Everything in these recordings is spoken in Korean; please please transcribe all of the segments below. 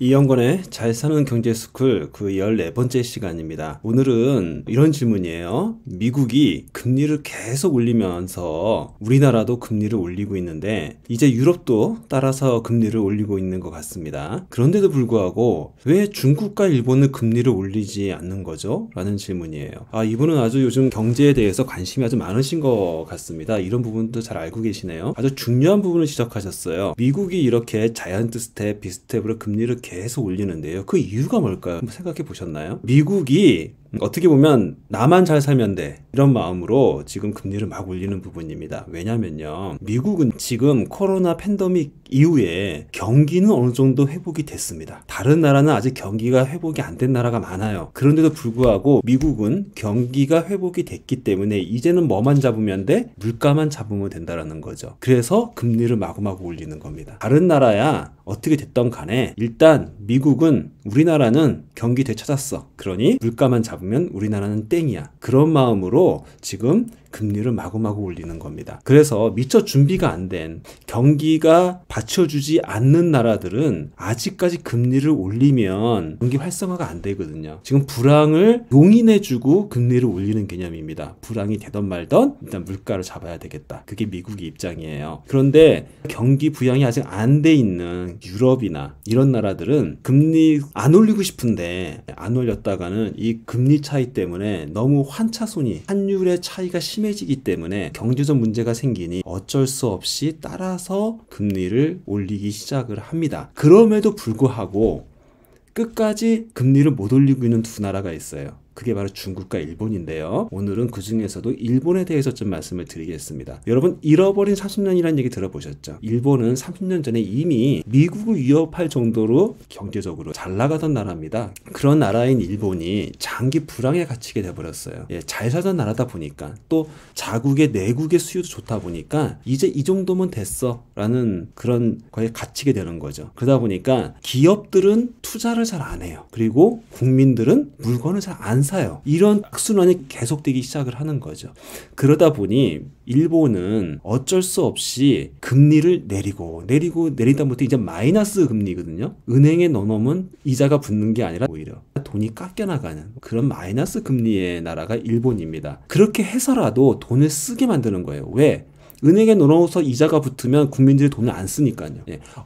이영건의 잘 사는 경제스쿨 그 14번째 시간입니다. 오늘은 이런 질문이에요. 미국이 금리를 계속 올리면서 우리나라도 금리를 올리고 있는데 이제 유럽도 따라서 금리를 올리고 있는 것 같습니다. 그런데도 불구하고 왜 중국과 일본은 금리를 올리지 않는 거죠? 라는 질문이에요. 이분은 아주 요즘 경제에 대해서 관심이 아주 많으신 것 같습니다. 이런 부분도 잘 알고 계시네요. 아주 중요한 부분을 지적하셨어요. 미국이 이렇게 자이언트 스텝, 빅스텝으로 금리를 계속 올리는데요. 그 이유가 뭘까요? 한번 생각해 보셨나요? 미국이 어떻게 보면 나만 잘 살면 돼 이런 마음으로 지금 금리를 막 올리는 부분입니다. 왜냐면요, 미국은 지금 코로나 팬데믹 이후에 경기는 어느 정도 회복이 됐습니다. 다른 나라는 아직 경기가 회복이 안 된 나라가 많아요. 그런데도 불구하고 미국은 경기가 회복이 됐기 때문에 이제는 뭐만 잡으면 돼? 물가만 잡으면 된다라는 거죠. 그래서 금리를 마구마구 올리는 겁니다. 다른 나라야 어떻게 됐던 간에 일단 미국은 우리나라는 경기 되찾았어. 그러니 물가만 잡으면 우리나라는 땡이야. 그런 마음으로 지금 금리를 마구마구 올리는 겁니다. 그래서 미처 준비가 안 된 경기가 받쳐주지 않는 나라들은 아직까지 금리를 올리면 경기 활성화가 안 되거든요. 지금 불황을 용인해주고 금리를 올리는 개념입니다. 불황이 되던 말던 일단 물가를 잡아야 되겠다. 그게 미국의 입장이에요. 그런데 경기 부양이 아직 안 돼 있는 유럽이나 이런 나라들은 금리 안 올리고 싶은데 안 올렸다가는 이 금리 차이 때문에 너무 환차손이 환율의 차이가 심해지기 때문에 경제적 문제가 생기니 어쩔 수 없이 따라서 금리를 올리기 시작을 합니다. 그럼에도 불구하고 끝까지 금리를 못 올리고 있는 두 나라가 있어요. 그게 바로 중국과 일본인데요. 오늘은 그 중에서도 일본에 대해서 좀 말씀을 드리겠습니다. 여러분, 잃어버린 30년이라는 얘기 들어보셨죠? 일본은 30년 전에 이미 미국을 위협할 정도로 경제적으로 잘 나가던 나라입니다. 그런 나라인 일본이 장기 불황에 갇히게 돼버렸어요. 잘 살던 나라다 보니까 또 자국의 내국의 수요도 좋다 보니까 이제 이 정도면 됐어 라는 그런 거에 갇히게 되는 거죠. 그러다 보니까 기업들은 투자를 잘 안 해요. 그리고 국민들은 물건을 잘 안 사요. 이런 악순환이 계속되기 시작을 하는 거죠. 그러다 보니 일본은 어쩔 수 없이 금리를 내리다 못해 이제 마이너스 금리거든요. 은행에 넣어놓으면 이자가 붙는 게 아니라 오히려 돈이 깎여나가는 그런 마이너스 금리의 나라가 일본입니다. 그렇게 해서라도 돈을 쓰게 만드는 거예요. 왜? 은행에 넣어서 이자가 붙으면 국민들이 돈을 안 쓰니까요.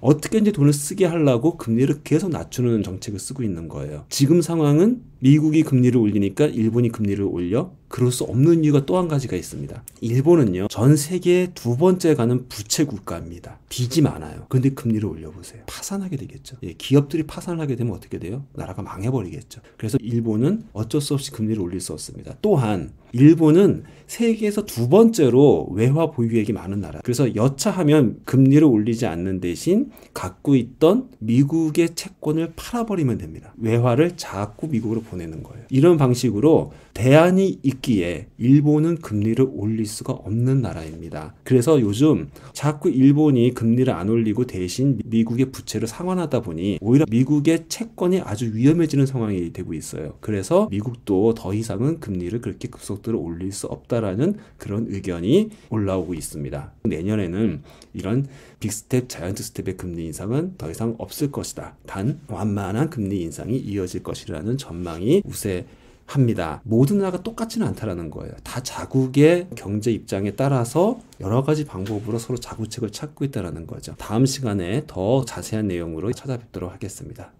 어떻게든지 돈을 쓰게 하려고 금리를 계속 낮추는 정책을 쓰고 있는 거예요. 지금 상황은 미국이 금리를 올리니까 일본이 금리를 올려? 그럴 수 없는 이유가 또 한 가지가 있습니다. 일본은요, 전 세계에 두 번째 가는 부채 국가입니다. 빚이 많아요. 근데 금리를 올려보세요. 파산하게 되겠죠. 기업들이 파산하게 되면 어떻게 돼요? 나라가 망해버리겠죠. 그래서 일본은 어쩔 수 없이 금리를 올릴 수 없습니다. 또한 일본은 세계에서 두 번째로 외화 보유액이 많은 나라. 그래서 여차하면 금리를 올리지 않는 대신 갖고 있던 미국의 채권을 팔아버리면 됩니다. 외화를 자꾸 미국으로 보내는 거예요. 이런 방식으로 대안이 있기에 일본은 금리를 올릴 수가 없는 나라입니다. 그래서 요즘 자꾸 일본이 금리를 안 올리고 대신 미국의 부채를 상환하다 보니 오히려 미국의 채권이 아주 위험해지는 상황이 되고 있어요. 그래서 미국도 더 이상은 금리를 그렇게 급속도로 올릴 수 없다라는 그런 의견이 올라오고 있습니다. 내년에는 이런 빅스텝, 자이언트 스텝의 금리 인상은 더 이상 없을 것이다. 단 완만한 금리 인상이 이어질 것이라는 전망이 우세합니다. 모든 나라가 똑같지는 않다라는 거예요. 다 자국의 경제 입장에 따라서 여러 가지 방법으로 서로 자구책을 찾고 있다는 거죠. 다음 시간에 더 자세한 내용으로 찾아뵙도록 하겠습니다.